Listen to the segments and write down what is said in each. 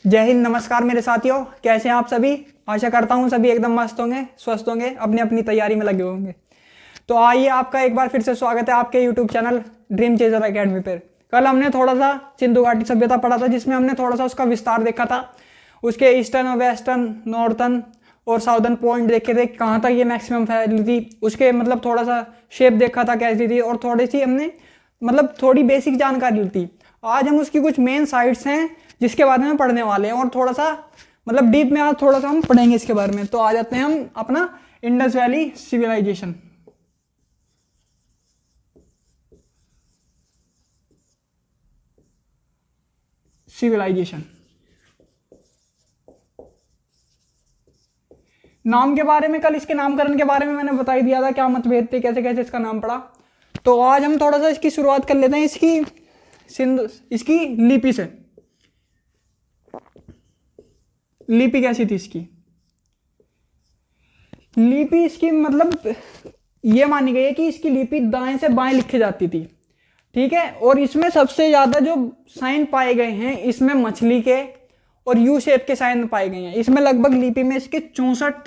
जय हिंद, नमस्कार मेरे साथियों। कैसे हैं आप सभी? आशा करता हूं सभी एकदम मस्त होंगे, स्वस्थ होंगे, अपनी अपनी तैयारी में लगे होंगे। तो आइए, आपका एक बार फिर से स्वागत है आपके YouTube channel dream chaser academy पर। कल हमने थोड़ा सा सिंधु घाटी सभ्यता पढ़ा था, जिसमें हमने थोड़ा सा उसका विस्तार देखा था। उसके ईस्टर्न और वेस्टर्न, नॉर्थर्न और साउदर्न पॉइंट देखे थे, कहाँ तक ये मैक्सिमम फैली थी। उसके मतलब थोड़ा सा शेप देखा था कैसी थी, और थोड़ी सी हमने मतलब थोड़ी बेसिक जानकारी ली थी। आज हम उसकी कुछ मेन साइट्स हैं जिसके बारे में पढ़ने वाले हैं, और थोड़ा सा मतलब डीप में आज थोड़ा सा हम पढ़ेंगे इसके बारे में। तो आ जाते हैं हम अपना इंडस वैली सिविलाइजेशन। सिविलाइजेशन नाम के बारे में, कल इसके नामकरण के बारे में मैंने बता ही दिया था, क्या मतभेद थे, कैसे कैसे इसका नाम पड़ा। तो आज हम थोड़ा सा इसकी शुरुआत कर लेते हैं इसकी लिपि से। लिपि कैसी थी इसकी? लिपि इसकी मतलब ये मानी गई है कि इसकी लिपि दाएं से बाएं लिखी जाती थी, ठीक है। और इसमें सबसे ज्यादा जो साइन पाए गए हैं, इसमें मछली के और यू शेप के साइन पाए गए हैं। इसमें लगभग लिपि में इसके 64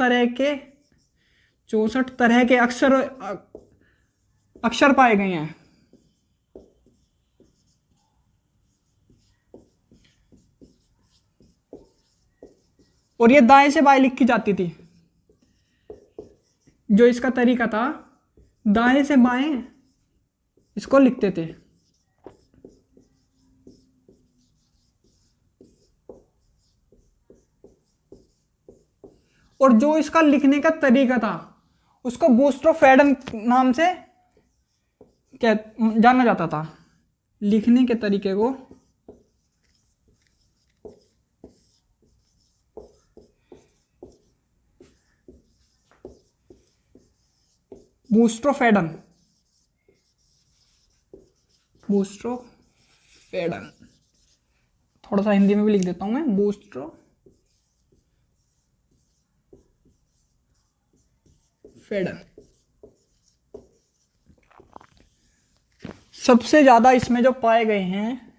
तरह के अक्षर पाए गए हैं। और ये दाएं से बाएं लिखी जाती थी। जो इसका तरीका था, दाएं से बाएं इसको लिखते थे। और जो इसका लिखने का तरीका था, उसको बूस्ट्रोफेडन नाम से जाना जाता था। लिखने के तरीके को बूस्ट्रोफेडन थोड़ा सा हिंदी में भी लिख देता हूं मैं, बूस्ट्रोफेडन। सबसे ज्यादा इसमें जो पाए गए हैं,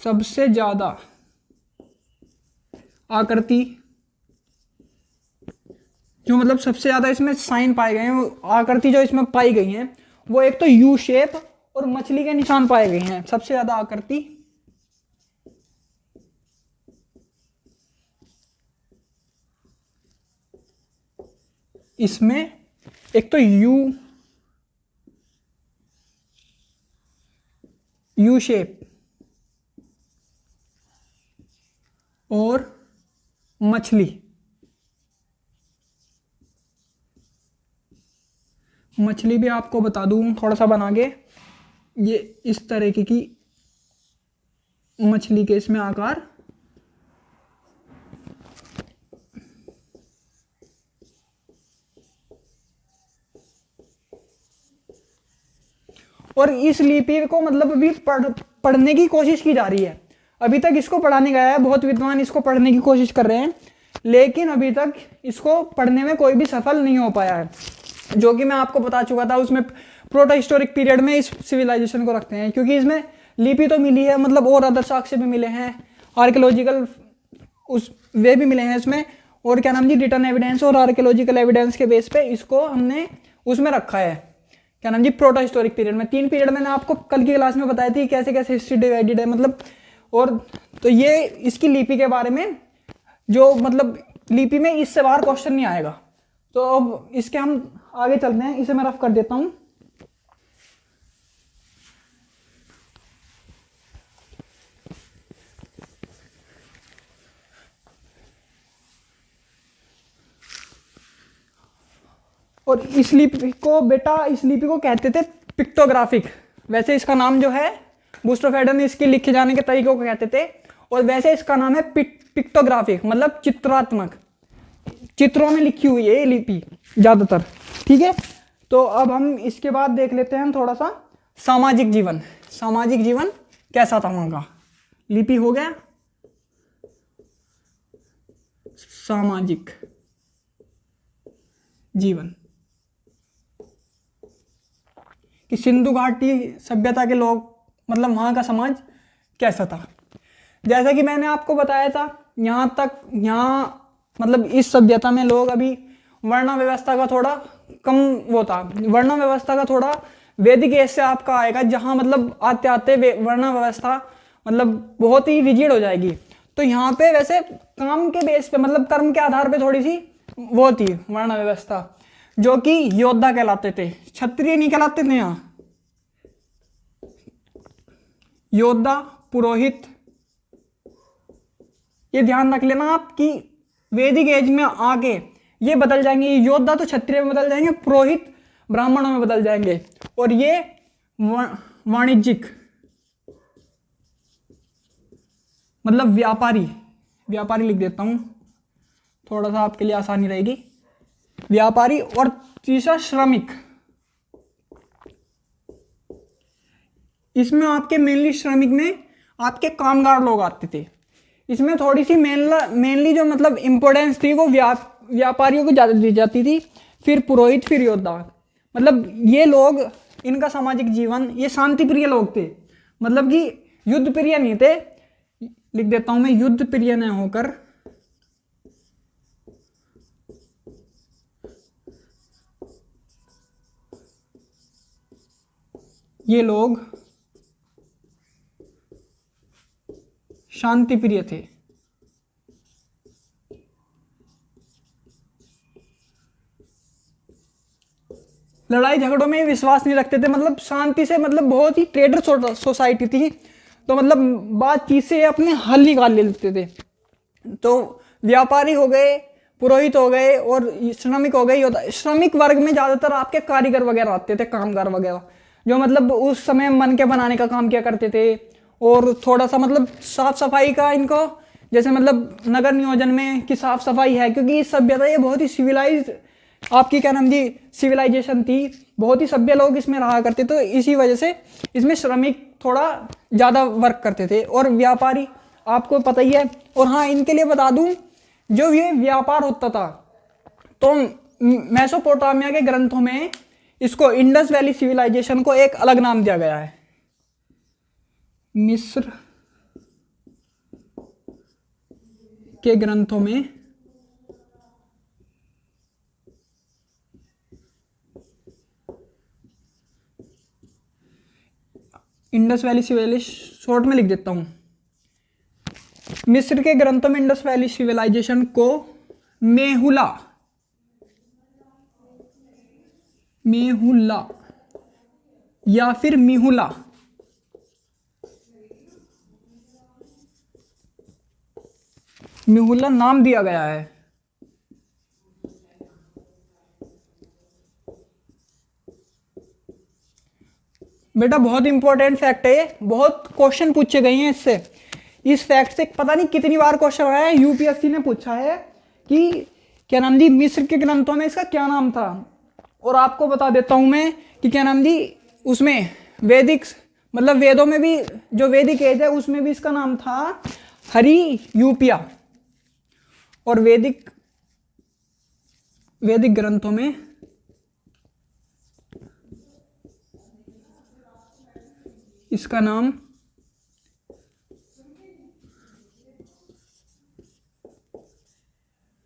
सबसे ज्यादा आकृति, जो मतलब सबसे ज्यादा इसमें साइन पाए गए हैं, आकृति जो इसमें पाई गई हैं, वो एक तो यू शेप और मछली के निशान पाए गए हैं। सबसे ज्यादा आकृति इसमें एक तो यू शेप और मछली भी आपको बता दूं थोड़ा सा बना के। ये इस तरह की मछली के इसमें आकार, और इस लिपि को मतलब अभी पढ़ने की कोशिश की जा रही है। अभी तक इसको पढ़ाने गया है, बहुत विद्वान इसको पढ़ने की कोशिश कर रहे हैं, लेकिन अभी तक इसको पढ़ने में कोई भी सफल नहीं हो पाया है। जो कि मैं आपको बता चुका था, उसमें प्रोटो हिस्टोरिक पीरियड में इस सिविलाइजेशन को रखते हैं, क्योंकि इसमें लिपि तो मिली है, मतलब और अदर साक्ष्य भी मिले हैं, आर्कियोलॉजिकल वे भी मिले हैं इसमें, और क्या नाम जी, रिटर्न एविडेंस और आर्कियोलॉजिकल एविडेंस के बेस पे इसको हमने उसमें रखा है। क्या नाम जी, प्रोटो हिस्टोरिक पीरियड में 3 पीरियड मैंने आपको कल की क्लास में बताई थी, कैसे कैसे हिस्ट्री डिवाइडेड है मतलब। और तो ये इसकी लिपि के बारे में, जो मतलब लिपि में इससे बाहर क्वेश्चन नहीं आएगा। तो अब इसके हम आगे चलते हैं, इसे मैं रफ कर देता हूं। और इस लिपि को कहते थे पिक्टोग्राफिक। वैसे इसका नाम जो है, बूस्ट्रोफेडन इसके लिखे जाने के तरीकों को कहते थे, और वैसे इसका नाम है पिक्टोग्राफिक, मतलब चित्रात्मक, चित्रों में लिखी हुई है ये लिपि ज्यादातर, ठीक है। तो अब हम इसके बाद देख लेते हैं थोड़ा सा सामाजिक जीवन कैसा था वहां का। लिपि हो गया, सामाजिक जीवन कि सिंधु घाटी सभ्यता के लोग, मतलब वहां का समाज कैसा था। जैसा कि मैंने आपको बताया था, यहाँ मतलब इस सभ्यता में लोग अभी वर्ण व्यवस्था का थोड़ा कम वो था। वर्ण व्यवस्था का थोड़ा वैदिक एज से आपका आएगा, जहाँ मतलब आते आते वर्ण व्यवस्था मतलब बहुत ही रिजिड हो जाएगी। तो यहाँ पे वैसे काम के बेस पे मतलब कर्म के आधार पे थोड़ी सी वो थी वर्ण व्यवस्था, जो कि योद्धा कहलाते थे, क्षत्रिय नहीं कहलाते थे यहाँ। योद्धा, पुरोहित, ये ध्यान रख लेना आप कि वैदिक एज में आके ये बदल जाएंगे। योद्धा तो क्षत्रिय में बदल जाएंगे, पुरोहित ब्राह्मणों में बदल जाएंगे, और ये वाणिज्यिक मतलब व्यापारी, व्यापारी लिख देता हूं थोड़ा सा आपके लिए आसानी रहेगी, व्यापारी। और तीसरा श्रमिक। इसमें आपके मेनली श्रमिक में आपके कामगार लोग आते थे। इसमें थोड़ी सी मेनली जो मतलब इंपॉर्टेंस थी वो व्यापारियों को ज़्यादा दी जाती थी, फिर पुरोहित, फिर योद्धा। मतलब ये लोग, इनका सामाजिक जीवन, ये शांति प्रिय लोग थे, मतलब कि युद्ध प्रिय नहीं थे। लिख देता हूं मैं, युद्ध प्रिय न होकर ये लोग शांति प्रिय थे। लड़ाई झगड़ों में विश्वास नहीं रखते थे, मतलब शांति से, मतलब बहुत ही ट्रेडर सोसाइटी थी, तो मतलब बातचीत से अपने हल निकाल लेते थे। तो व्यापारी हो गए, पुरोहित हो गए, और श्रमिक हो गए। श्रमिक वर्ग में ज़्यादातर आपके कारीगर वगैरह आते थे, कामगार वगैरह, जो मतलब उस समय मन के बनाने का काम किया करते थे, और थोड़ा सा मतलब साफ सफाई का इनको, जैसे मतलब नगर नियोजन में कि साफ सफाई है, क्योंकि इस सभ्यता ये बहुत ही सिविलाइज आपकी क्या नाम जी सिविलाइजेशन थी, बहुत ही सभ्य लोग इसमें रहा करते, तो इसी वजह से इसमें श्रमिक थोड़ा ज़्यादा वर्क करते थे, और व्यापारी आपको पता ही है। और हाँ, इनके लिए बता दूं, जो ये व्यापार होता था, तो मेसोपोटामिया के ग्रंथों में इसको इंडस वैली सिविलाइजेशन को एक अलग नाम दिया गया है। मिस्र के ग्रंथों में इंडस वैली सिविलाइजेशन, शॉर्ट में लिख देता हूं, मिस्र के ग्रंथों में इंडस वैली सिविलाइजेशन को मेहुला या फिर मिहुला नाम दिया गया है। बेटा बहुत इंपॉर्टेंट फैक्ट है ये, बहुत क्वेश्चन पूछे गए हैं इससे। इस फैक्ट से पता नहीं कितनी बार क्वेश्चन आया है, यूपीएससी ने पूछा है कि क्या नाम जी मिस्र के ग्रंथों में इसका क्या नाम था। और आपको बता देता हूं मैं कि क्या नाम जी उसमें वैदिक मतलब वेदों में भी, जो वैदिक एज है उसमें भी इसका नाम था हरि यूपिया, और वैदिक ग्रंथों में इसका नाम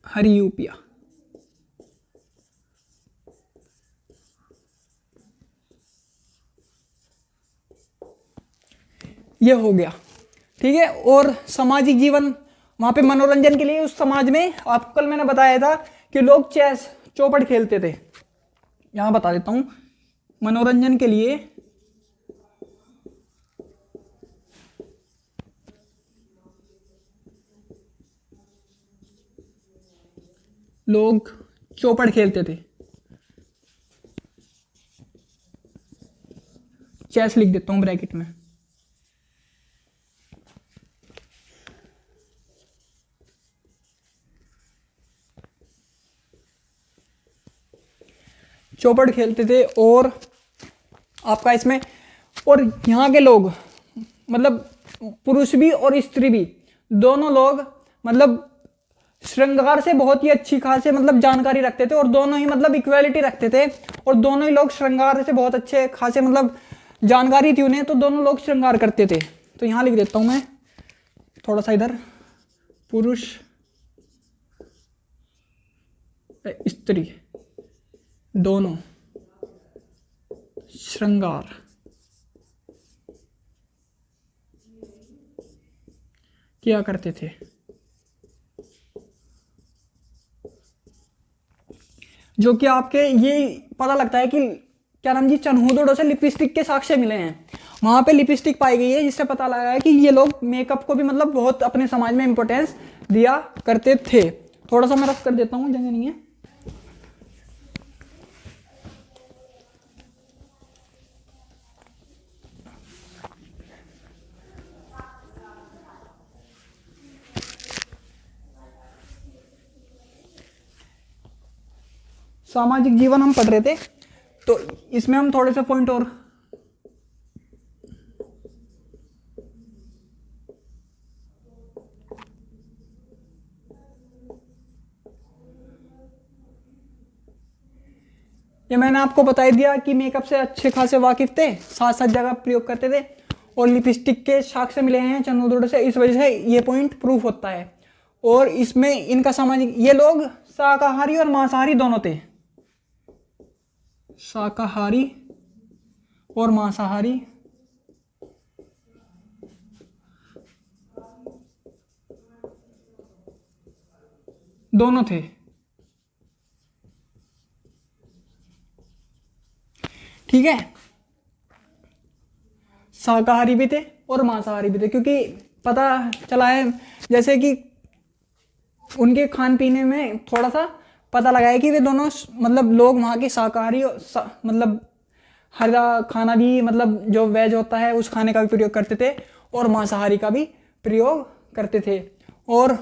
हरि यूपिया। ये हो गया, ठीक है। और सामाजिक जीवन, वहां पे मनोरंजन के लिए उस समाज में, आपको कल मैंने बताया था कि लोग चेस चौपड़ खेलते थे। यहां बता देता हूं, मनोरंजन के लिए लोग चौपड़ खेलते थे। चेस लिख देता हूं ब्रैकेट में। चौपड़ खेलते थे, और आपका इसमें, और यहाँ के लोग मतलब पुरुष भी और स्त्री भी, दोनों लोग मतलब श्रृंगार से बहुत ही अच्छी खासी मतलब जानकारी रखते थे, और दोनों ही मतलब इक्वालिटी रखते थे, और दोनों ही लोग श्रृंगार से बहुत अच्छे खासे मतलब जानकारी थी उन्हें, तो दोनों लोग श्रृंगार करते थे। तो यहाँ लिख देता हूँ मैं थोड़ा सा इधर, पुरुष स्त्री दोनों श्रृंगार किया करते थे। जो कि आपके ये पता लगता है कि क्या नाम जी, चनहूदड़ों से लिपस्टिक के साक्ष्य मिले हैं। वहां पे लिपस्टिक पाई गई है, जिससे पता लगा है कि ये लोग मेकअप को भी मतलब बहुत अपने समाज में इंपॉर्टेंस दिया करते थे। थोड़ा सा मैं रफ कर देता हूँ, जगह नहीं है। सामाजिक जीवन हम पढ़ रहे थे, तो इसमें हम थोड़े से पॉइंट और ये मैंने आपको बता ही दिया कि मेकअप से अच्छे खासे वाकिफ थे, साथ साथ जगह प्रयोग करते थे, और लिपस्टिक के साक्ष्य मिले हैं चंद्रदुर्ग से, इस वजह से ये पॉइंट प्रूफ होता है। और इसमें इनका सामाजिक, ये लोग शाकाहारी और मांसाहारी दोनों थे, शाकाहारी और मांसाहारी दोनों थे। ठीक है, शाकाहारी भी थे और मांसाहारी भी थे, क्योंकि पता चला है जैसे कि उनके खान पीने में थोड़ा सा पता लगा है कि वे दोनों मतलब लोग वहाँ के शाकाहारी मतलब हरा खाना भी, मतलब जो वेज होता है उस खाने का भी प्रयोग करते थे, और मांसाहारी का भी प्रयोग करते थे। और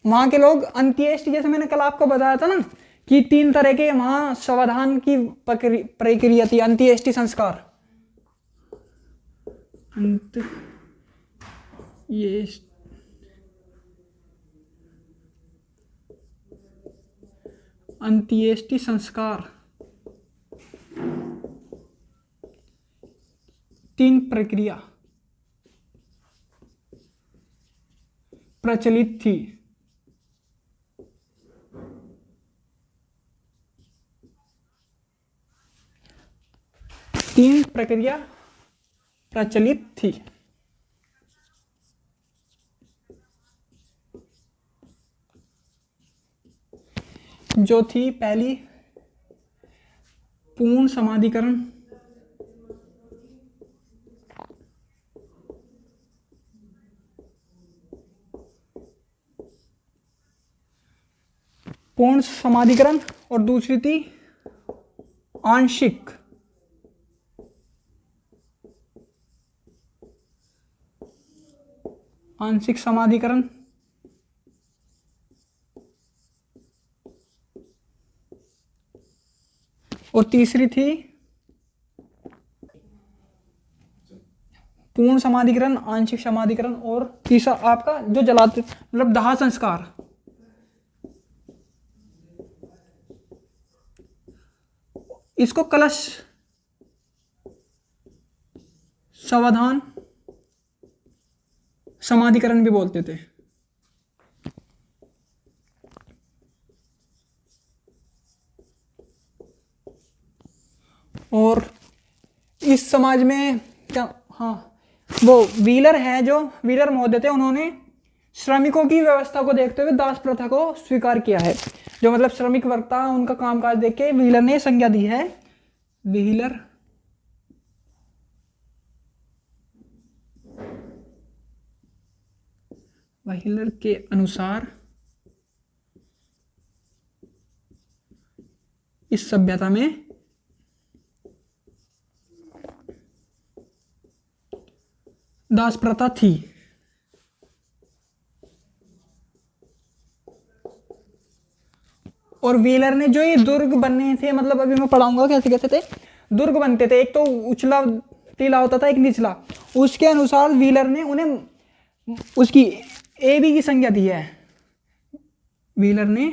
वहाँ के लोग अंत्येष्टि, जैसे मैंने कल आपको बताया था ना कि 3 तरह के वहाँ समाधान की प्रक्रिया थी, अंत्येष्टि संस्कार, अंत्येष्टि संस्कार 3 प्रक्रिया प्रचलित थी। तीन प्रक्रिया प्रचलित थी, जो थी पहली पूर्ण समाधिकरण, पूर्ण समाधिकरण, और दूसरी थी आंशिक आंशिक समाधिकरण, और तीसरी थी पूर्ण समाधिकरण, आंशिक समाधिकरण, और तीसरा आपका जो जलाते मतलब दाह संस्कार। इसको कलश सावधान समाधिकरण भी बोलते थे। और इस समाज में क्या, हाँ, वो व्हीलर है, जो व्हीलर महोदय थे, उन्होंने श्रमिकों की व्यवस्था को देखते हुए दास प्रथा को स्वीकार किया है। जो मतलब श्रमिक वर्ग था, उनका कामकाज देख के व्हीलर ने संज्ञा दी है। व्हीलर व्हीलर के अनुसार इस सभ्यता में दास प्रथा थी। और व्हीलर ने जो ये दुर्ग बने थे, मतलब अभी मैं पढ़ाऊंगा कैसे कैसे थे दुर्ग बनते थे, एक तो उछला टीला होता था, एक निचला, उसके अनुसार व्हीलर ने उन्हें उसकी ए बी की संज्ञा दी है। व्हीलर ने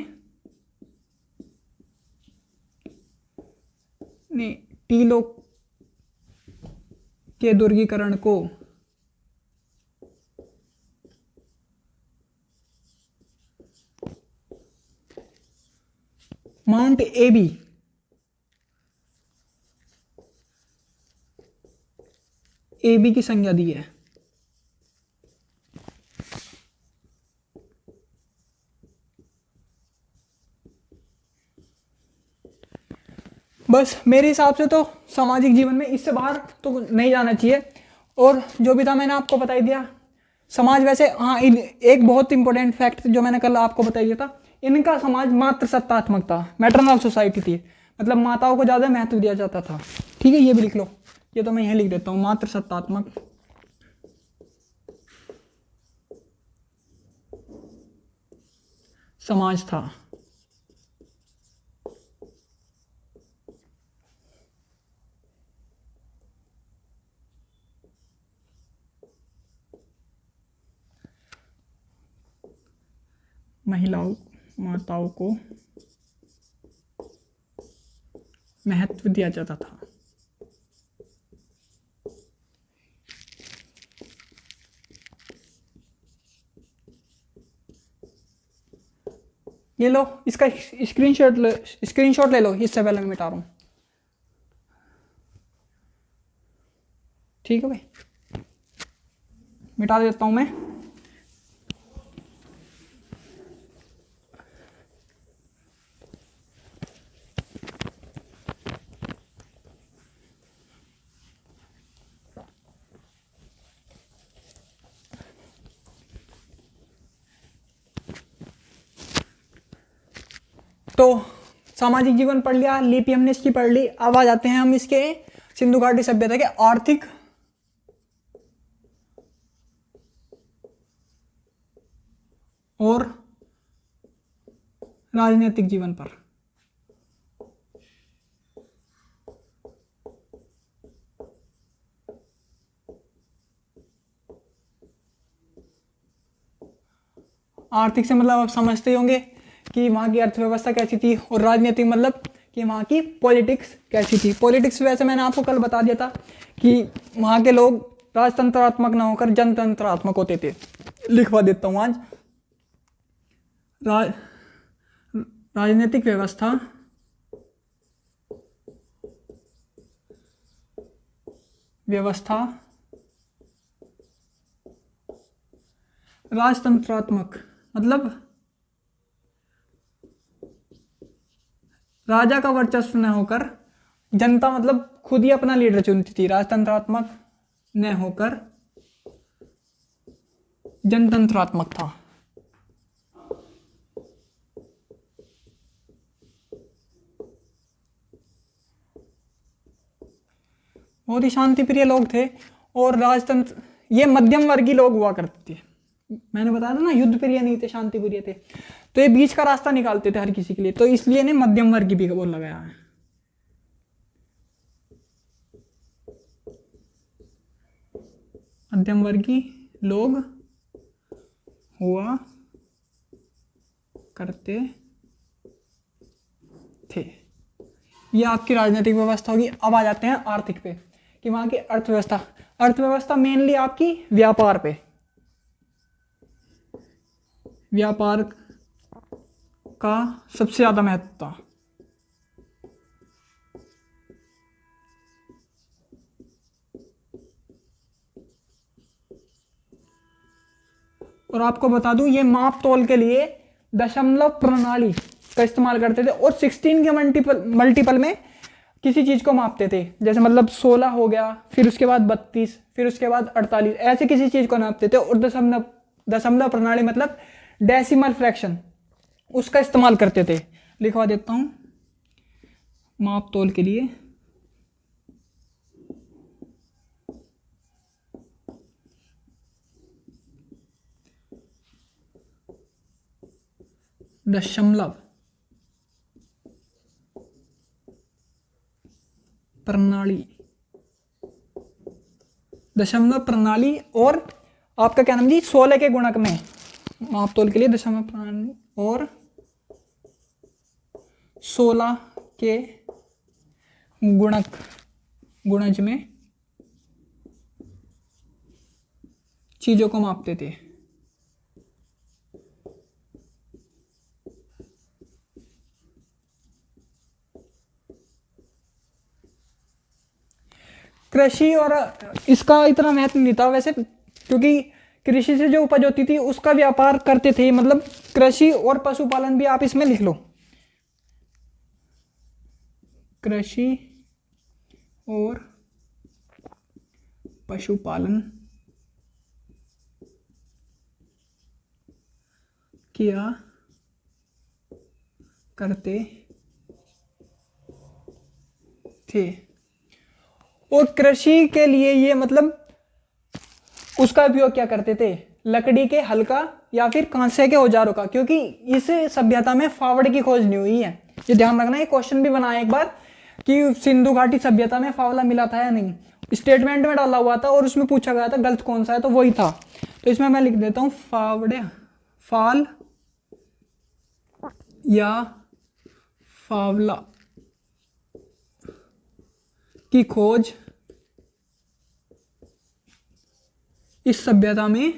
टीलों के दुर्गीकरण को माउंट एबी एबी की संज्ञा दी है। बस मेरे हिसाब से तो सामाजिक जीवन में इससे बाहर तो नहीं जाना चाहिए। और जो भी था मैंने आपको बता ही दिया। समाज वैसे हाँ, एक बहुत इंपॉर्टेंट फैक्ट जो मैंने कल आपको बता दिया था, इनका समाज मातृ सत्तात्मक था, मैटरनल सोसाइटी थी, मतलब माताओं को ज़्यादा महत्व दिया जाता था। ठीक है, ये भी लिख लो, ये तो मैं यहीं लिख देता हूँ, मातृ सत्तात्मक समाज था। महिलाओं माताओं को महत्व दिया जाता था। ये लो, इसका स्क्रीनशॉट ले लो, इससे पहले मैं मिटा रहा हूँ। ठीक है भाई, मिटा देता हूँ मैं। तो सामाजिक जीवन पढ़ लिया, लिपि हमने इसकी पढ़ ली। अब आ जाते हैं हम इसके सिंधु घाटी सभ्यता के आर्थिक और राजनीतिक जीवन पर। आर्थिक से मतलब आप समझते ही होंगे कि वहाँ की अर्थव्यवस्था कैसी थी, और राजनीतिक मतलब कि वहाँ की पॉलिटिक्स कैसी थी। पॉलिटिक्स वैसे मैंने आपको कल बता दिया था कि वहाँ के लोग राजतंत्रात्मक ना होकर जनतंत्रात्मक होते थे। लिखवा देता हूँ आज। राजनीतिक व्यवस्था राजतंत्रात्मक मतलब राजा का वर्चस्व न होकर जनता मतलब खुद ही अपना लीडर चुनती थी। राजतंत्रात्मक न होकर जनतंत्रात्मक था। बहुत ही शांति प्रिय लोग थे, और राजतंत्र ये मध्यम वर्गीय लोग हुआ करते थे। मैंने बताया था ना, युद्ध प्रिय नहीं थे, शांति प्रिय थे, तो ये बीच का रास्ता निकालते थे हर किसी के लिए, तो इसलिए ने मध्यम वर्गीय भी बोल लगाया है। मध्यम वर्गीय लोग हुआ करते थे। ये आपकी राजनीतिक व्यवस्था होगी। अब आ जाते हैं आर्थिक पे, कि वहां की अर्थव्यवस्था मेनली आपकी व्यापार पे, व्यापार का सबसे ज्यादा महत्व था। और आपको बता दूं, ये माप तोल के लिए दशमलव प्रणाली का इस्तेमाल करते थे, और 16 के मल्टीपल में किसी चीज को मापते थे। जैसे मतलब 16 हो गया, फिर उसके बाद 32, फिर उसके बाद 48, ऐसे किसी चीज को नापते थे। और दशमलव प्रणाली मतलब डेसिमल फ्रैक्शन, उसका इस्तेमाल करते थे। लिखवा देता हूं, माप तोल के लिए दशमलव प्रणाली, दशमलव प्रणाली। और आपका क्या नाम जी, 16 के गुणक में माप तोल के लिए दशमलव प्रणाली, और 16 के गुणज में चीजों को मापते थे। कृषि और इसका इतना महत्व नहीं था वैसे, क्योंकि कृषि से जो उपज होती थी उसका व्यापार करते थे। मतलब कृषि और पशुपालन भी आप इसमें लिख लो, कृषि और पशुपालन किया करते थे। और कृषि के लिए ये मतलब उसका उपयोग क्या करते थे, लकड़ी के हल का या फिर कांसे के औजारों का, क्योंकि इस सभ्यता में फावड़े की खोज नहीं हुई है। ये ध्यान रखना, ये क्वेश्चन भी बनाया एक बार कि सिंधु घाटी सभ्यता में फावड़ा मिला था या नहीं, स्टेटमेंट में डाला हुआ था और उसमें पूछा गया था गलत कौन सा है, तो वही था। तो इसमें मैं लिख देता हूं फावड़े, फाल या फावला की खोज इस सभ्यता में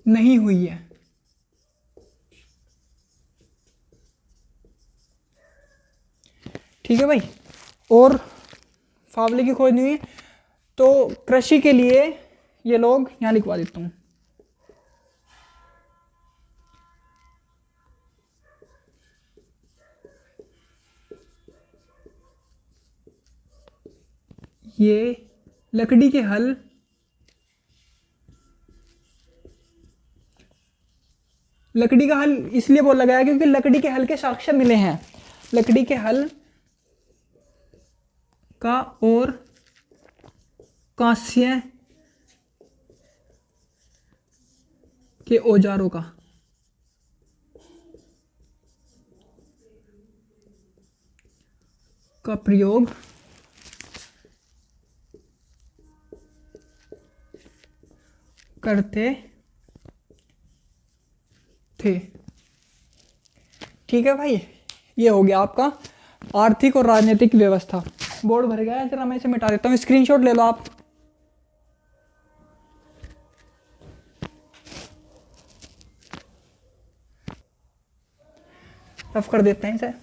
नहीं हुई है। ठीक है भाई, और फावले की खोज नहीं हुई, तो कृषि के लिए ये लोग यहां लिखवा देता हूं, ये लकड़ी के हल लकड़ी का हल इसलिए बोला गया क्योंकि लकड़ी के हल के साक्ष्य मिले हैं, लकड़ी के हल का और कांस्य के औजारों का प्रयोग करते थे। ठीक है भाई, ये हो गया आपका आर्थिक और राजनीतिक व्यवस्था। बोर्ड भर गया है, जरा मैं इसे मिटा देता हूँ, स्क्रीनशॉट ले लो आप। रफ कर देते हैं इसे।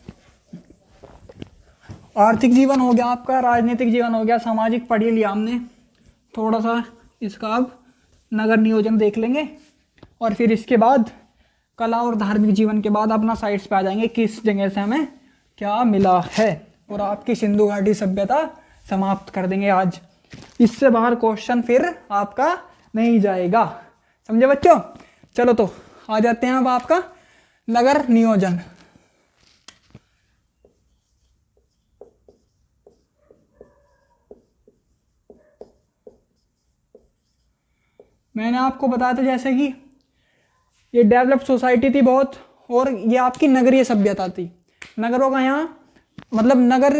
आर्थिक जीवन हो गया आपका, राजनीतिक जीवन हो गया, सामाजिक पढ़ लिया हमने। थोड़ा सा इसका अब नगर नियोजन देख लेंगे और फिर इसके बाद कला और धार्मिक जीवन के बाद अपना साइट्स पे आ जाएंगे किस जगह से हमें क्या मिला है, और आपकी सिंधु घाटी सभ्यता समाप्त कर देंगे आज। इससे बाहर क्वेश्चन फिर आपका नहीं जाएगा, समझे बच्चों। चलो तो आ जाते हैं अब आपका नगर नियोजन। मैंने आपको बताया था जैसे कि ये डेवलप्ड सोसाइटी थी बहुत, और ये आपकी नगरीय सभ्यता थी। नगरों का यहाँ मतलब नगर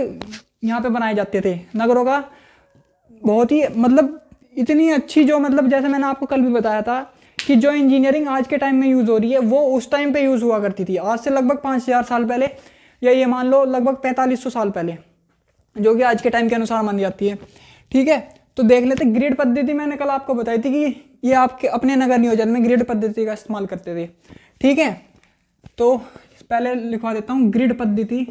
यहाँ पे बनाए जाते थे, नगरों का बहुत ही मतलब इतनी अच्छी जो मतलब जैसे मैंने आपको कल भी बताया था कि जो इंजीनियरिंग आज के टाइम में यूज़ हो रही है वो उस टाइम पे यूज़ हुआ करती थी, आज से लगभग 5000 साल पहले, या ये मान लो लगभग 4500 साल पहले, जो कि आज के टाइम के अनुसार मानी जाती है। ठीक है, तो देख लेते ग्रिड पद्धति, मैंने कल आपको बताई थी कि ये आपके अपने नगर नियोजन में ग्रिड पद्धति का इस्तेमाल करते थे। ठीक है, तो पहले लिखवा देता हूं ग्रिड पद्धति,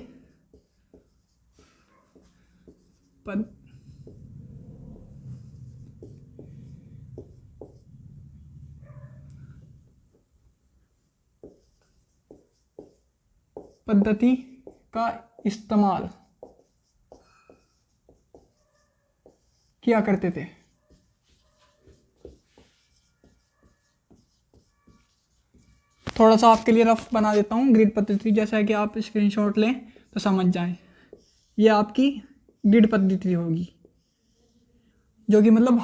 पद्धति का इस्तेमाल किया करते थे। थोड़ा सा आपके लिए रफ बना देता हूँ ग्रिड पद्धति, जैसा कि आप स्क्रीनशॉट लें तो समझ जाएं। ये आपकी ग्रिड पद्धति होगी, जो कि मतलब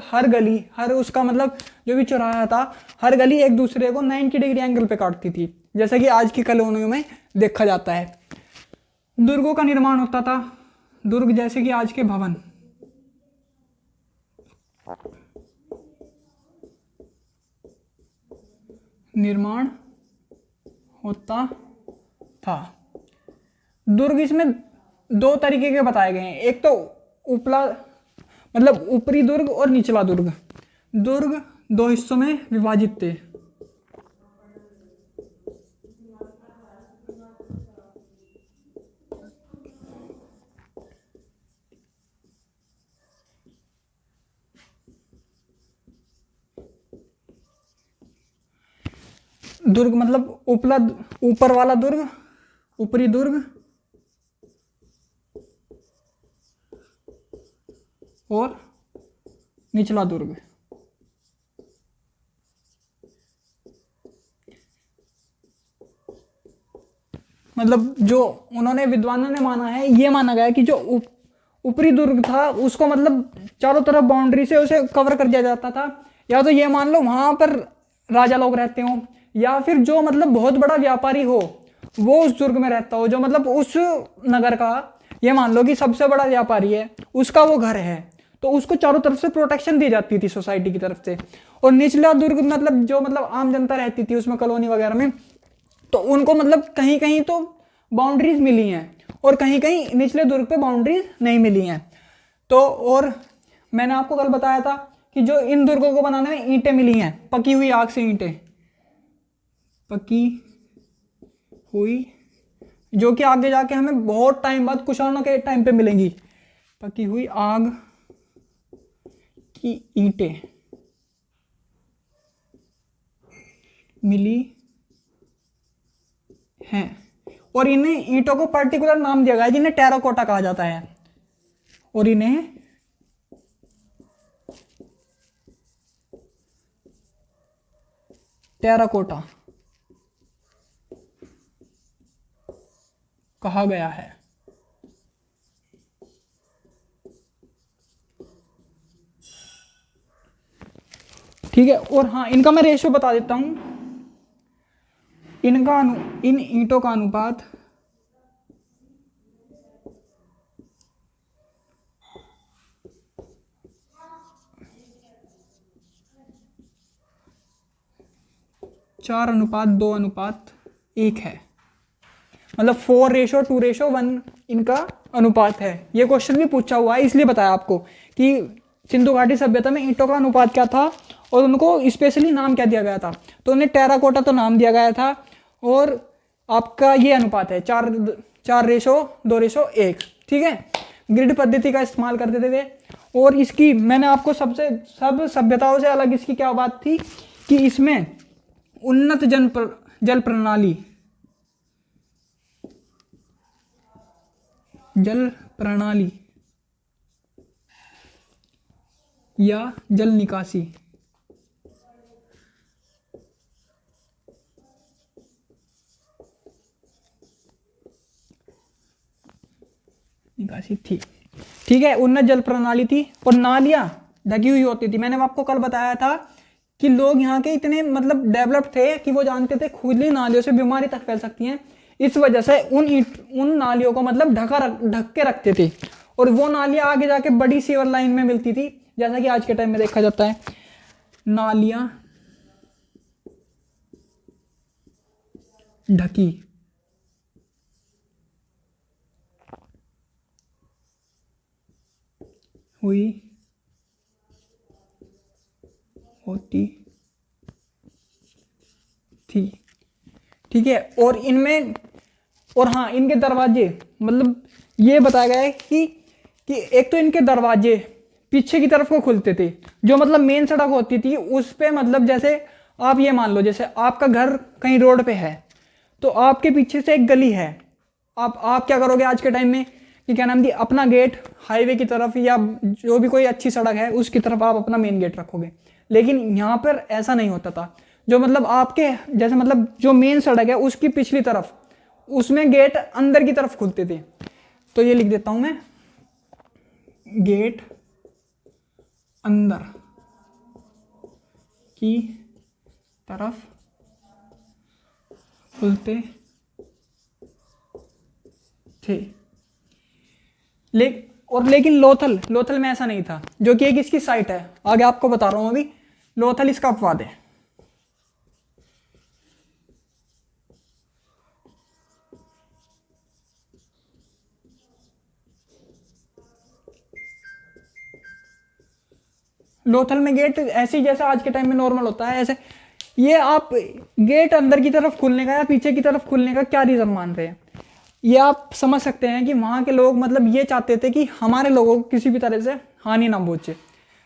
हर गली, हर उसका मतलब जो भी चौराहा था, हर गली एक दूसरे को 90 डिग्री एंगल पे काटती थी, जैसा कि आज की कॉलोनियों में देखा जाता है। दुर्गों का निर्माण होता था, दुर्ग जैसे कि आज के भवन, निर्माण होता था। दुर्ग इसमें दो तरीके के बताए गए हैं, एक तो उपला मतलब ऊपरी दुर्ग और निचला दुर्ग। दुर्ग दो हिस्सों में विभाजित थे, दुर्ग मतलब उपला, ऊपर वाला दुर्ग, ऊपरी दुर्ग और निचला दुर्ग। मतलब जो उन्होंने विद्वानों ने माना है, ये माना गया है कि जो ऊपरी दुर्ग था उसको मतलब चारों तरफ बाउंड्री से उसे कवर कर दिया जाता था। या तो ये मान लो वहां पर राजा लोग रहते हो, या फिर जो मतलब बहुत बड़ा व्यापारी हो वो उस दुर्ग में रहता हो, जो मतलब उस नगर का, ये मान लो कि सबसे बड़ा व्यापारी है, उसका वो घर है, तो उसको चारों तरफ से प्रोटेक्शन दी जाती थी सोसाइटी की तरफ से। और निचला दुर्ग मतलब जो मतलब आम जनता रहती थी उसमें, कॉलोनी वगैरह में, तो उनको मतलब कहीं कहीं तो बाउंड्रीज मिली हैं और कहीं कहीं निचले दुर्ग पे बाउंड्रीज नहीं मिली हैं। तो और मैंने आपको कल बताया था कि जो इन दुर्गों को बनाने में ईंटें मिली हैं, पकी हुई आग से ईंटें, पकी हुई, जो कि आगे जाके हमें बहुत टाइम बाद कुशाणों के टाइम पे मिलेंगी। पकी हुई आग की ईंटें मिली हैं और इन्हें ईंटों को पर्टिकुलर नाम दिया गया है जिन्हें टेराकोटा कहा जाता है। और इन्हें टेराकोटा कहा गया है। ठीक है। और हाँ, इनका मैं रेशियो बता देता हूं। इन ईंटों का अनुपात 4:2:1 है। मतलब 4:2:1 इनका अनुपात है। ये क्वेश्चन भी पूछा हुआ है, इसलिए बताया आपको कि सिंधु घाटी सभ्यता में ईंटों का अनुपात क्या था और उनको स्पेशली नाम क्या दिया गया था। तो उन्हें टेराकोटा तो नाम दिया गया था और आपका ये अनुपात है 4:2:1। ठीक है। ग्रिड पद्धति का इस्तेमाल करते थे और इसकी मैंने आपको सब सभ्यताओं से अलग इसकी क्या बात थी कि इसमें उन्नत जल प्रणाली या जल निकासी थी। ठीक है, उन्नत जल प्रणाली थी और नालियां ढकी हुई होती थी। मैंने आपको कल बताया था कि लोग यहाँ के इतने मतलब डेवलप थे कि वो जानते थे खुली नालियों से बीमारी तक फैल सकती हैं। इस वजह से उन नालियों को मतलब ढक के रखते थे और वो नालियां आगे जाके बड़ी सीवर लाइन में मिलती थी, जैसा कि आज के टाइम में देखा जाता है। नालियां ढकी हुई होती थी। ठीक है। और इनमें और हाँ, इनके दरवाजे मतलब ये बताया गया है कि एक तो इनके दरवाजे पीछे की तरफ को खुलते थे, जो मतलब मेन सड़क होती थी उस पे, मतलब जैसे आप ये मान लो जैसे आपका घर कहीं रोड पे है तो आपके पीछे से एक गली है, आप क्या करोगे आज के टाइम में कि क्या नाम दी, अपना गेट हाईवे की तरफ या जो भी कोई अच्छी सड़क है उसकी तरफ आप अपना मेन गेट रखोगे। लेकिन यहाँ पर ऐसा नहीं होता था। जो मतलब आपके जैसे मतलब जो मेन सड़क है उसकी पिछली तरफ, उसमें गेट अंदर की तरफ खुलते थे। तो ये लिख देता हूं मैं, गेट अंदर की तरफ खुलते थे। लेकिन लोथल में ऐसा नहीं था, जो कि एक इसकी साइट है, आगे आपको बता रहा हूं अभी। लोथल इसका अपवाद है। लोथल में गेट ऐसे ही जैसे आज के टाइम में नॉर्मल होता है ऐसे, ये आप गेट अंदर की तरफ खुलने का या पीछे की तरफ खुलने का क्या रीजन मान रहे हैं, ये आप समझ सकते हैं कि वहां के लोग मतलब ये चाहते थे कि हमारे लोगों को किसी भी तरह से हानि ना पहुंचे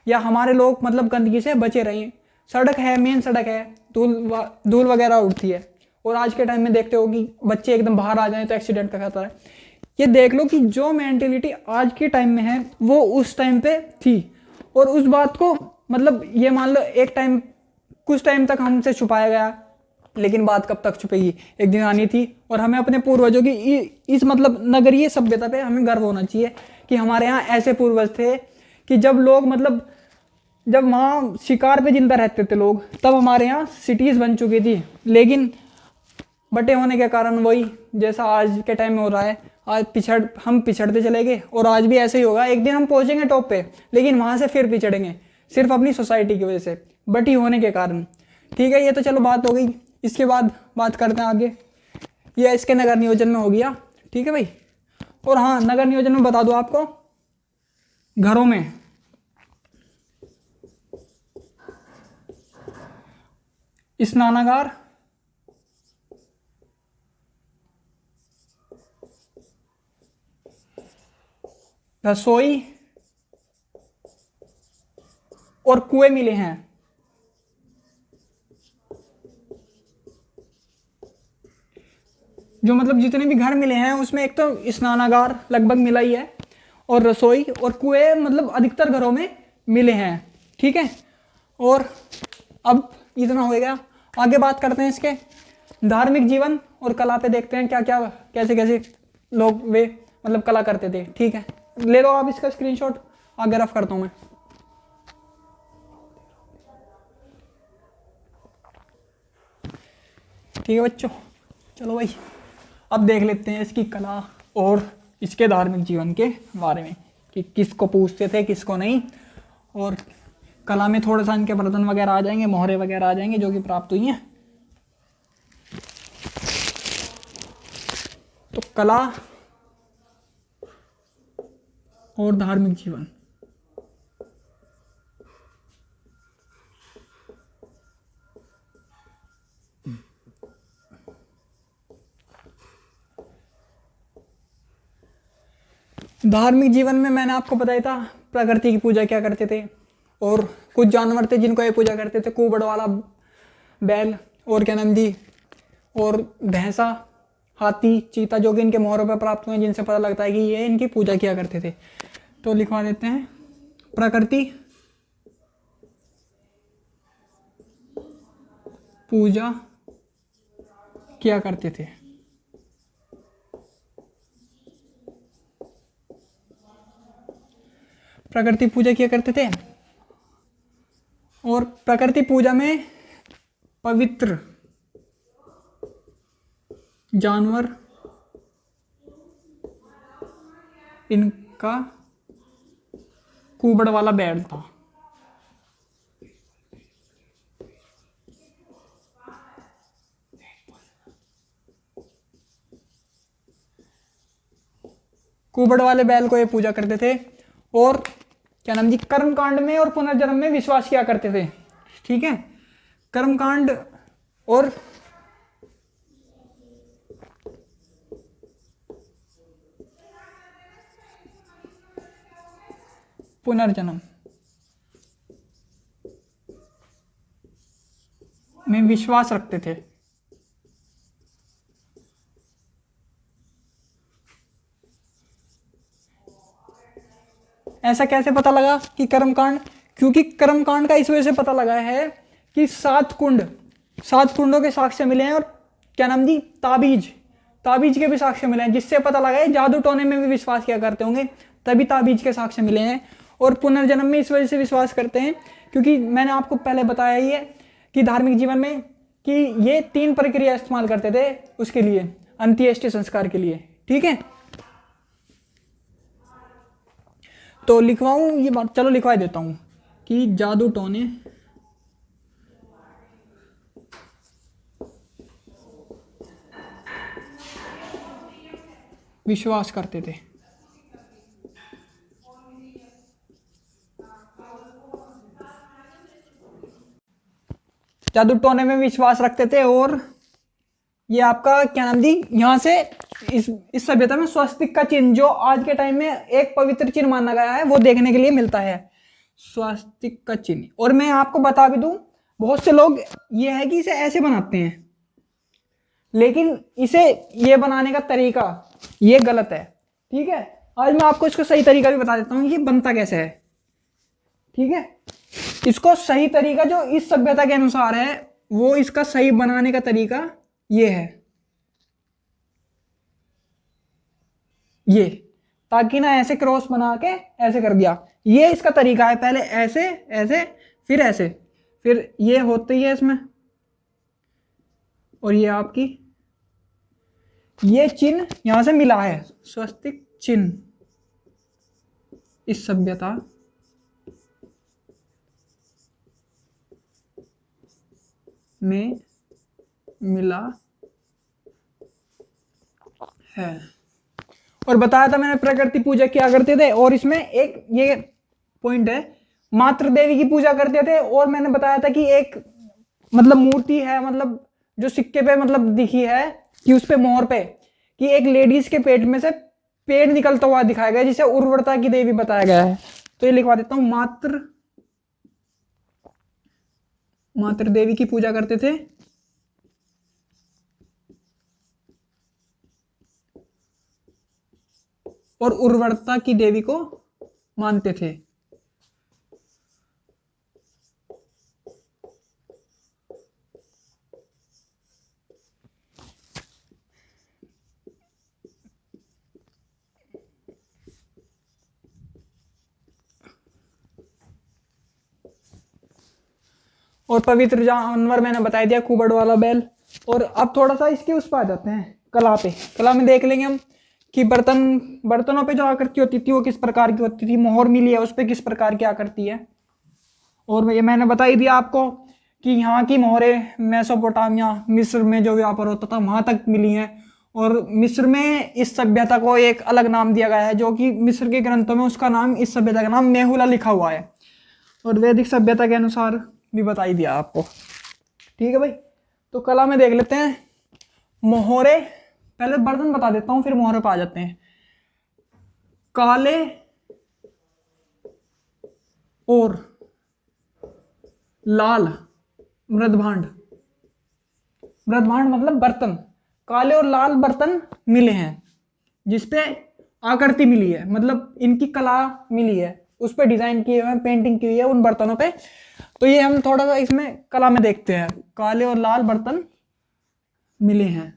या हमारे लोग मतलब गंदगी से बचे रहें, सड़क है, मेन सड़क है, धूल वगैरह उड़ती है। और आज के टाइम में देखते हो कि बच्चे एकदम बाहर आ जाएं तो एक्सीडेंट का खतरा है। ये देख लो कि जो मेंटेलिटी आज के टाइम में है वो उस टाइम पे थी। और उस बात को मतलब ये मान लो एक टाइम, कुछ टाइम तक हमसे छुपाया गया, लेकिन बात कब तक छुपेगी, एक दिन आनी थी। और हमें अपने पूर्वजों की इस मतलब नगरीय सभ्यता पे हमें गर्व होना चाहिए कि हमारे यहाँ ऐसे पूर्वज थे कि जब लोग मतलब जब वहाँ शिकार पे जिंदा रहते थे लोग, तब हमारे यहाँ सिटीज़ बन चुकी थी। लेकिन बटे होने के कारण वही जैसा आज के टाइम में हो रहा है, आज हम पिछड़ते चले गए और आज भी ऐसे ही होगा। एक दिन हम पहुँचेंगे टॉप पे, लेकिन वहाँ से फिर पिछड़ेंगे, सिर्फ अपनी सोसाइटी की वजह से, बटी होने के कारण। ठीक है, ये तो चलो बात हो गई। इसके बाद बात करते हैं आगे, ये इसके नगर नियोजन में हो गया। ठीक है भाई। और हाँ, नगर नियोजन में बता दूँ आपको, घरों में स्नानागार, रसोई और कुएं मिले हैं। जो मतलब जितने भी घर मिले हैं उसमें एक तो स्नानागार लगभग मिला ही है, और रसोई और कुएं मतलब अधिकतर घरों में मिले हैं। ठीक है, और अब इतना हो गया। आगे बात करते हैं इसके धार्मिक जीवन और कला पे, देखते हैं क्या क्या कैसे कैसे लोग वे मतलब कला करते थे। ठीक है, ले लो आप इसका स्क्रीनशॉट, आगे रफ करता हूं मैं। ठीक है बच्चों, चलो भाई अब देख लेते हैं इसकी कला और इसके धार्मिक जीवन के बारे में कि किसको पूछते थे किसको नहीं। और कला में थोड़ा सा इनके बर्तन वगैरह आ जाएंगे, मोहरे वगैरह आ जाएंगे जो कि प्राप्त हुई हैं। तो कला और धार्मिक जीवन, धार्मिक जीवन में मैंने आपको बताया था प्रकृति की पूजा क्या करते थे, और कुछ जानवर थे जिनको ये पूजा करते थे, कुबड़ वाला बैल और क्या नाम दी, और भैंसा, हाथी, चीता, जो कि इनके मोहरों पर प्राप्त हुए, जिनसे पता लगता है कि ये इनकी पूजा किया करते थे। तो लिखवा देते हैं, प्रकृति पूजा किया करते थे। प्रकृति पूजा किया करते थे, और प्रकृति पूजा में पवित्र जानवर इनका कुबड़ वाला बैल था। कुबड़ वाले बैल को ये पूजा करते थे। और क्या नाम जी, कर्मकांड में और पुनर्जन्म में विश्वास किया करते थे। ठीक है, कर्मकांड और पुनर्जन्म में विश्वास रखते थे। ऐसा कैसे पता लगा कि कर्मकांड? क्योंकि कर्मकांड का इस वजह से पता लगा है कि 7 कुंडों के साक्ष्य मिले हैं, और क्या नाम जी, ताबीज के भी साक्ष्य मिले हैं, जिससे पता लगा है जादू टोने में भी विश्वास किया करते होंगे, तभी ताबीज के साक्ष्य मिले हैं। और पुनर्जन्म में इस वजह से विश्वास करते हैं क्योंकि मैंने आपको पहले बताया ही है कि धार्मिक जीवन में कि ये 3 प्रक्रिया इस्तेमाल करते थे उसके लिए, अंत्येष्टि संस्कार के लिए। ठीक है, तो लिखवाऊं ये बात, चलो लिखवा देता हूं कि जादू टोने विश्वास करते थे। जादू टोने में विश्वास रखते थे। और ये आपका क्या नाम जी, यहाँ से इस सभ्यता में स्वस्तिक का चिन्ह, जो आज के टाइम में एक पवित्र चिन्ह माना गया है, वो देखने के लिए मिलता है, स्वस्तिक का चिन्ह। और मैं आपको बता भी दूं, बहुत से लोग ये है कि इसे ऐसे बनाते हैं, लेकिन इसे ये बनाने का तरीका ये गलत है। ठीक है, आज मैं आपको इसको सही तरीका भी बता देता हूँ ये बनता कैसे है। ठीक है, इसको सही तरीका जो इस सभ्यता के अनुसार है, वो इसका सही बनाने का तरीका ये है, ये, ताकि ना ऐसे क्रॉस बना के ऐसे कर दिया, ये इसका तरीका है। पहले ऐसे ऐसे फिर ऐसे, फिर ये होते ही है इसमें, और ये आपकी ये चिन्ह यहां से मिला है, स्वस्तिक चिन्ह इस सभ्यता में मिला है। और बताया था मैंने प्रकृति पूजा क्या करते थे, और इसमें एक ये पॉइंट है, मातृ देवी की पूजा करते थे। और मैंने बताया था कि एक मतलब मूर्ति है, मतलब जो सिक्के पे मतलब दिखी है कि उस पे मोहर पे कि एक लेडीज के पेट में से पेड़ निकलता हुआ दिखाया गया, जिसे उर्वरता की देवी बताया गया है। तो ये लिखवा देता हूं, मातृ देवी की पूजा करते थे और उर्वरता की देवी को मानते थे। और पवित्र जानवर मैंने बता दिया, कुबड़ वाला बैल। और अब थोड़ा सा इसके उस पर आ जाते हैं, कला पे। कला में देख लेंगे हम कि बर्तनों पे जो आकृति होती थी वो किस प्रकार की होती थी, मोहर मिली है उस पर किस प्रकार की आकृति है। और ये मैंने बता ही दिया आपको कि यहाँ की मोहरें मेसोपोटामिया मिस्र में जो व्यापार होता था वहां तक मिली हैं। और मिस्र में इस सभ्यता को एक अलग नाम दिया गया है, जो कि मिस्र के ग्रंथों में उसका नाम, इस सभ्यता का नाम मेहुला लिखा हुआ है। और वैदिक सभ्यता के अनुसार भी बता ही दिया आपको। ठीक है भाई, तो कला में देख लेते हैं मोहरे। पहले बर्तन बता देता हूं फिर मोहरे पे आ जाते हैं। काले और लाल मृदभांड, मृदभांड मतलब बर्तन, काले और लाल बर्तन मिले हैं जिसपे आकृति मिली है, मतलब इनकी कला मिली है, उस पर डिजाइन किए हुए हैं, पेंटिंग की हुई है उन बर्तनों पे। तो ये हम थोड़ा सा इसमें कला में देखते हैं, काले और लाल बर्तन मिले हैं।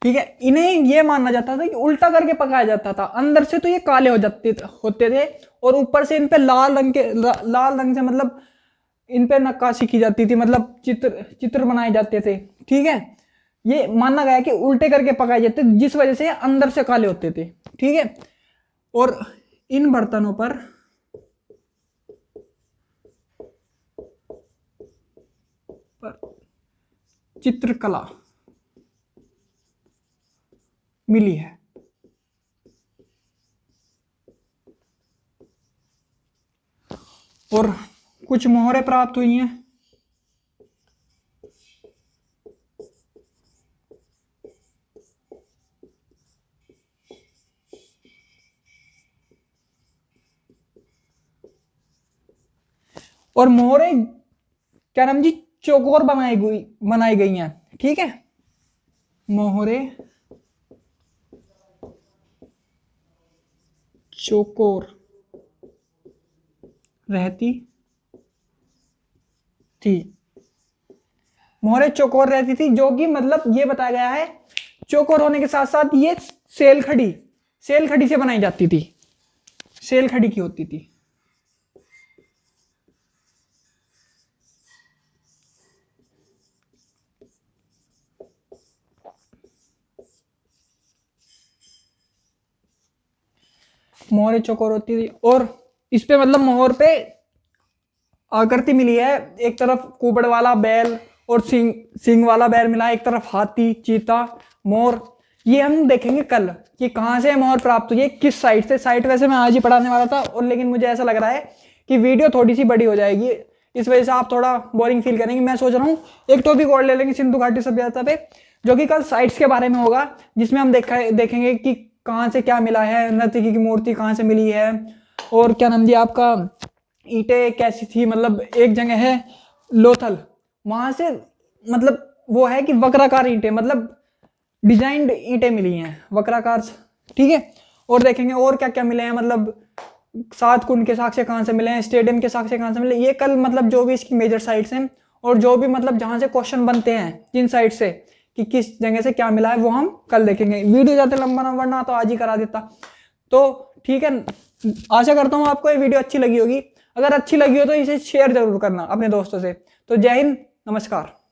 ठीक है, इन्हें ये माना जाता था कि उल्टा करके पकाया जाता था, अंदर से तो ये काले होते थे और ऊपर से इन पे लाल रंग से मतलब इन पे नक्काशी की जाती थी, मतलब चित्र बनाए जाते थे। ठीक है, ये माना गया कि उल्टे करके पकाए जाते जिस वजह से अंदर से काले होते थे। ठीक है, और इन बर्तनों पर चित्रकला मिली है। और कुछ मोहरें प्राप्त हुई हैं। और मोहरें क्या नाम जी, चौकोर बनाई गई हैं। ठीक है, मोहरें चौकोर रहती थी, मोहरें चौकोर रहती थी, जो कि मतलब ये बताया गया है चौकोर होने के साथ साथ ये सेल खड़ी से बनाई जाती थी, सेल खड़ी की होती थी। मोहरें चौकोर होती थी और इस पे मतलब मोहर पे आकृति मिली है, एक तरफ कुबड़ वाला बैल और सिंग वाला बैल मिला, एक तरफ हाथी, चीता, मोर। ये हम देखेंगे कल कि कहाँ से मोहर प्राप्त हुई है, किस साइट से। साइट वैसे मैं आज ही पढ़ाने वाला था, और लेकिन मुझे ऐसा लग रहा है कि वीडियो थोड़ी सी बड़ी हो जाएगी, इस वजह से आप थोड़ा बोरिंग फील करेंगे। मैं सोच रहा हूँ एक टॉपिक और ले लेंगे सिंधु घाटी सभ्यता पे, जो कि कल साइट्स के बारे में होगा, जिसमें हम देखेंगे कि कहाँ से क्या मिला है, नर्तकी की मूर्ति कहाँ से मिली है, और क्या नाम दिया आपका, ईंटें कैसी थी, मतलब एक जगह है लोथल, वहां से मतलब वो है कि वक्राकार ईंटें, मतलब डिजाइंड ईंटें मिली हैं वक्राकार, ठीक है। और देखेंगे और क्या क्या मिले हैं, मतलब 7 कुंड के साक्ष्य कहाँ से मिले हैं, स्टेडियम के साक्ष्य कहाँ से मिले, ये कल मतलब जो भी इसकी मेजर साइट्स हैं और जो भी मतलब जहाँ से क्वेश्चन बनते हैं किन साइड से कि किस जगह से क्या मिला है वो हम कल देखेंगे। वीडियो ज़्यादा लंबा ना वरना तो आज ही करा देता। तो ठीक है, आशा करता हूँ आपको ये वीडियो अच्छी लगी होगी। अगर अच्छी लगी हो तो इसे शेयर जरूर करना अपने दोस्तों से। तो जय हिंद, नमस्कार।